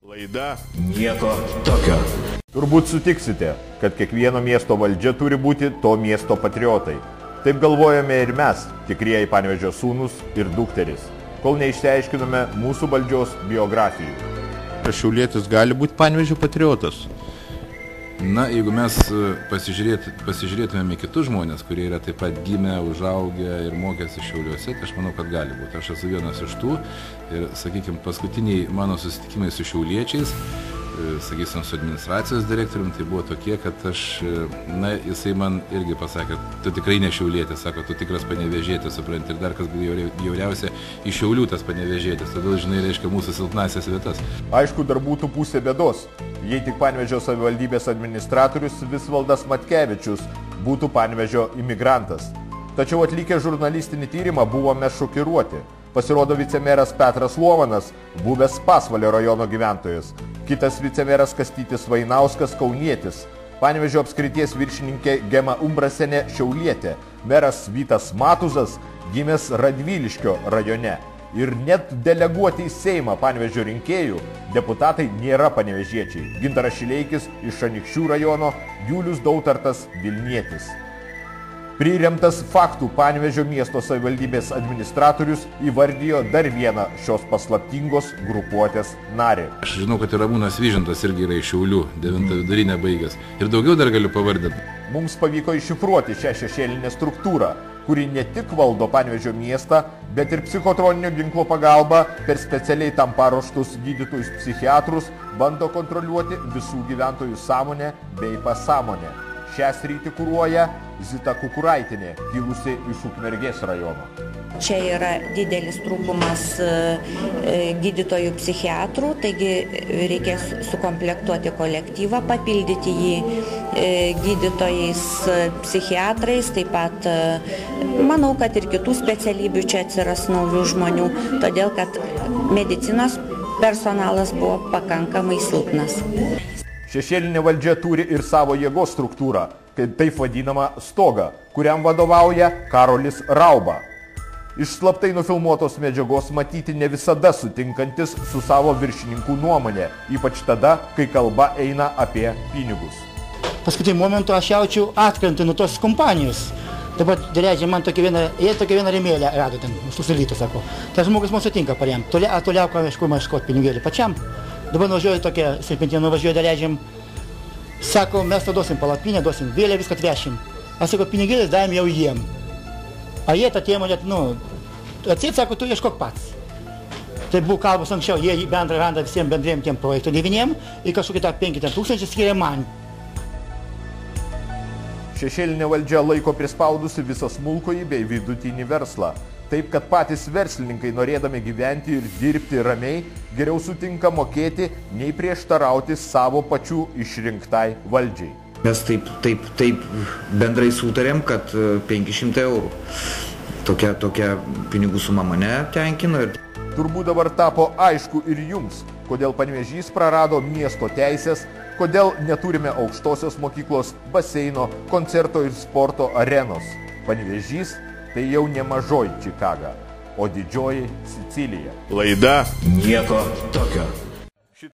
Laida Nieko tokio. Turbūt sutiksite, kad kiekvieno miesto valdžia turi būti to miesto patriotai. Taip galvojame ir mes, tikrieji Panevėžio sūnus ir dukteris, kol neišsiaiškinome mūsų valdžios biografijų. Šiaulietis gali būti Panevėžio patriotas. Na, jeigu mes pasižiūrėtumėme į kitus žmonės, kurie yra taip pat gimę, užaugę ir mokėsi Šiauliuose, tai aš manau, kad gali būti. Aš esu vienas iš tų ir, sakykime, paskutiniai mano susitikimai su šiauliečiais, sakysim, su administracijos direktorium, tai buvo tokie, kad jisai man irgi pasakė, tu tikrai ne šiaulietis, sako, tu tikras panevėžietis, supranti, ir dar kas bjauriausia, iš Šiaulių tas panevėžietis, todėl, žinai, reiškia mūsų silpnasias vietas. Aišku, dar būtų pusė bėdos, jei tik Panevėžio savivaldybės administratorius Visvaldas Matkevičius būtų Panevėžio imigrantas. Tačiau atlikę žurnalistinį tyrimą buvome šokiruoti. Pasirodo vicemeras Petras Luomanas, buvęs Pasvalio rajono gyventojas. Kitas vicemeras Kastytis Vainauskas, kaunietis. Panevėžio apskrities viršininkė Gema Umbrasienė, šiaulietė. Meras Vytas Matuzas, gimęs Radviliškio rajone. Ir net deleguoti į Seimą Panevėžio rinkėjų deputatai nėra panevėžiečiai. Gintaras Šileikis iš Anykščių rajono, Julius Dautartas Vilnietis. Priremtas faktų Panevėžio miesto savivaldybės administratorius įvardijo dar vieną šios paslaptingos grupuotės narį. Aš žinau, kad ir Ramūnas Vyžintas irgi yra iš Šiaulių, 9 vidurinę baigęs. Ir daugiau dar galiu pavardinti. Mums pavyko iššifruoti šią šešėlinę struktūrą, kuri ne tik valdo Panevėžio miestą, bet ir psichotroninio ginklo pagalba per specialiai tam paruoštus gydytojus psichiatrus bando kontroliuoti visų gyventojų sąmonę bei pasąmonę. Šią sritį kuruoja Zita Kukuraitinė, kilusi iš Ukmergės rajono. Čia yra didelis trūkumas gydytojų psichiatrų, taigi reikės sukomplektuoti kolektyvą, papildyti jį gydytojais psichiatrais, taip pat manau, kad ir kitų specialybių čia atsiras naujų žmonių, todėl kad medicinos personalas buvo pakankamai silpnas. Šešėlinė valdžia turi ir savo jėgos struktūrą, kaip taip vadinama stogą, kuriam vadovauja Karolis Rauba. Iš slaptai nufilmuotos medžiagos matyti ne visada sutinkantis su savo viršininkų nuomonė, ypač tada, kai kalba eina apie pinigus. Paskutiniu momentu aš jaučiu atkrantį nuo tos kompanijos. Dabar leidžia man tokia viena rėmėlė rado ten, susilyto, sako. Tas žmogus man sutinka paremti. Toliau, aišku, man iškoti pinigėlį pačiam. Dabar nuvažiuoju tokia, serpentinė nuvažiuoju, leidžiam. Sako, mes to duosim palapinę, duosim vėlę, viską atvešim. Aš sako, pinigėlis davėm jau jiem. A jie tą tėmą, atseit, sako, tu ieškok pats. Tai buvo kalbos anksčiau, jie bendrą randą visiems bendriem tiem projektų 9 ir kažkokį tą 5 tūkstančių skiria man. Šešėlinė valdžia laiko prispaudusi visą smulkųjį bei vidutinį verslą. Taip, kad patys verslininkai, norėdami gyventi ir dirbti ramiai, geriau sutinka mokėti, nei prieštarauti savo pačių išrinktai valdžiai. Mes taip bendrai sutarėm, kad 500 eurų. Tokia pinigų suma mane tenkino. Turbūt dabar tapo aišku ir jums, kodėl Panevėžys prarado miesto teisės, kodėl neturime aukštosios mokyklos, baseino, koncerto ir sporto arenos. Panevėžys tai jau ne mažoji Čikaga, o didžioji Sicilija. Laida Nieko tokio.